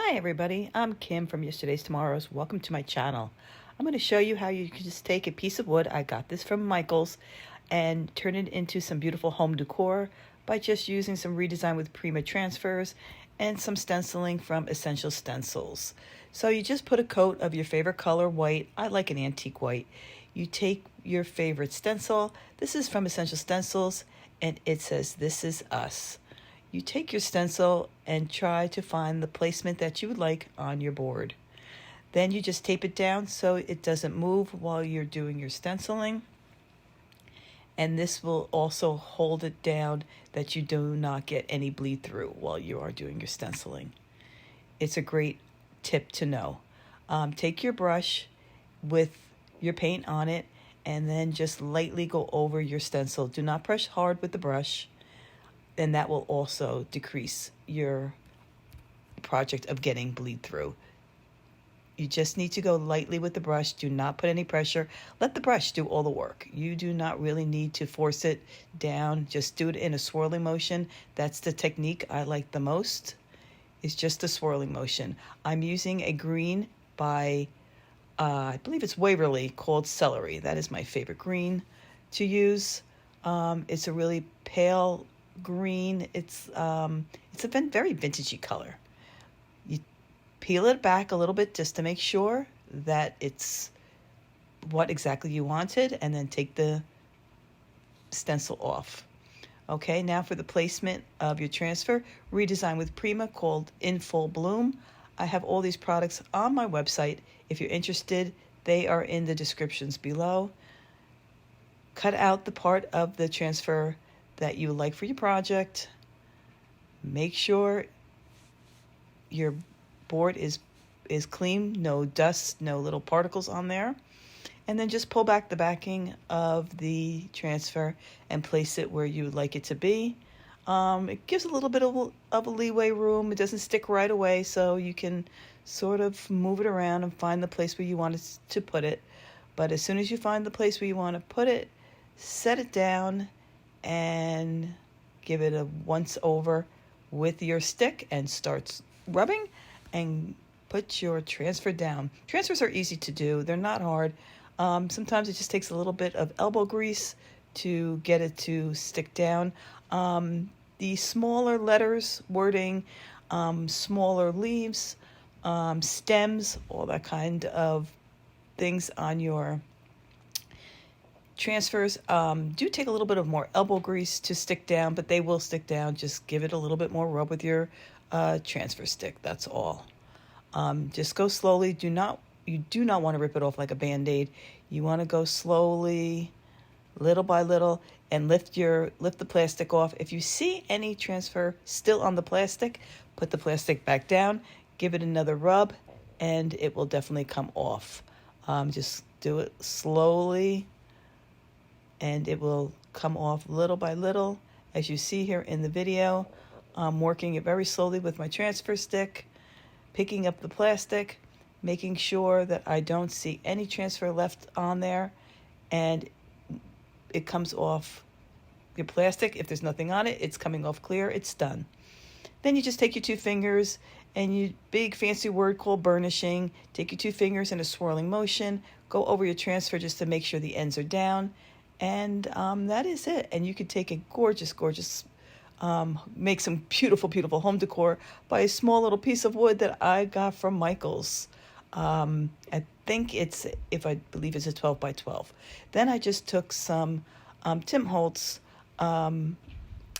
Hi everybody, I'm Kim from Yesterday's Tomorrows. Welcome to my channel. I'm going to show you how you can just take a piece of wood, I got this from Michael's, and turn it into some beautiful home decor by just using some Redesign with Prima transfers and some stenciling from Essential Stencils. So you just put a coat of your favorite color, white. I like an antique white. You take your favorite stencil. This is from Essential Stencils and it says, "This is us." You take your stencil and try to find the placement that you would like on your board. Then you just tape it down so it doesn't move while you're doing your stenciling. And this will also hold it down that you do not get any bleed through while you are doing your stenciling. It's a great tip to know. Take your brush with your paint on it and then just lightly go over your stencil. Do not press hard with the brush. And that will also decrease your project of getting bleed through. You just need to go lightly with the brush. Do not put any pressure. Let the brush do all the work. You do not really need to force it down. Just do it in a swirling motion. That's the technique I like the most. It's just a swirling motion. I'm using a green by, I believe it's Waverly, called Celery. That is my favorite green to use. It's a really pale green. It's a very vintagey color. You peel it back a little bit just to make sure that it's what exactly you wanted, and then take the stencil off. Okay, now for the placement of your transfer, Redesign with Prima, called In Full Bloom. I have all these products on my website. If you're interested, they are in the descriptions below. Cut out the part of the transfer that you like for your project. Make sure your board is clean, no dust, no little particles on there. And then just pull back the backing of the transfer and place it where you would like it to be. It gives a little bit of a leeway room. It doesn't stick right away, so you can sort of move it around and find the place where you want it to put it. But as soon as you find the place where you want to put it, set it down and give it a once over with your stick and start rubbing and put your transfer down. Transfers are easy to do. They're not hard. Sometimes it just takes a little bit of elbow grease to get it to stick down. The smaller letters, wording, smaller leaves, stems, all that kind of things on your transfers do take a little bit of more elbow grease to stick down, but they will stick down. Just give it a little bit more rub with your transfer stick. That's all. Just go slowly. You do not want to rip it off like a Band-Aid. You want to go slowly, little by little, and lift the plastic off. If you see any transfer still on the plastic, put the plastic back down, give it another rub, and it will definitely come off. Just do it slowly, and it will come off little by little. As you see here in the video, I'm working it very slowly with my transfer stick, picking up the plastic, making sure that I don't see any transfer left on there, and it comes off your plastic. If there's nothing on it, it's coming off clear. It's done. Then you just take your two fingers and you big fancy word called burnishing. Take your two fingers in a swirling motion, go over your transfer just to make sure the ends are down. And that is it. And you could take a gorgeous, make some beautiful, beautiful home decor by a small little piece of wood that I got from Michael's. I think I believe it's a 12 by 12. Then I just took some Tim Holtz, and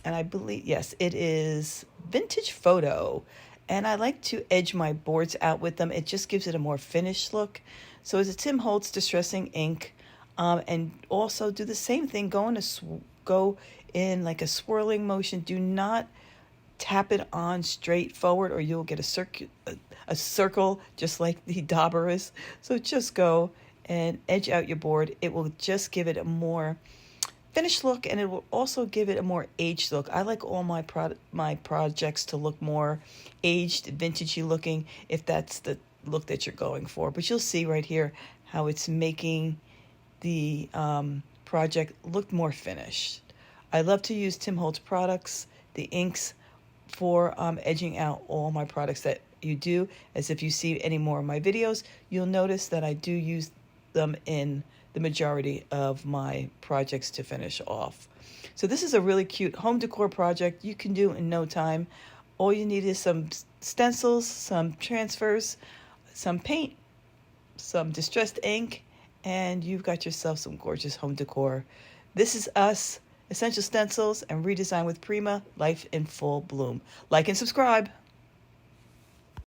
I believe, yes, it is Vintage Photo. And I like to edge my boards out with them. It just gives it a more finished look. So it's a Tim Holtz Distressing ink. And also do the same thing. Go in like a swirling motion. Do not tap it on straight forward, or you'll get a circle just like the dauber is. So just go and edge out your board. It will just give it a more finished look, and it will also give it a more aged look. I like all my projects to look more aged, vintagey looking, if that's the look that you're going for. But you'll see right here how it's making the project look more finished. I love to use Tim Holtz products, the inks, for edging out all my products that you do, as if you see any more of my videos, you'll notice that I do use them in the majority of my projects to finish off. So this is a really cute home decor project you can do in no time. All you need is some stencils, some transfers, some paint, some distressed ink, and you've got yourself some gorgeous home decor. This is us, Essential Stencils and Redesign with Prima, life in full bloom. Like and subscribe.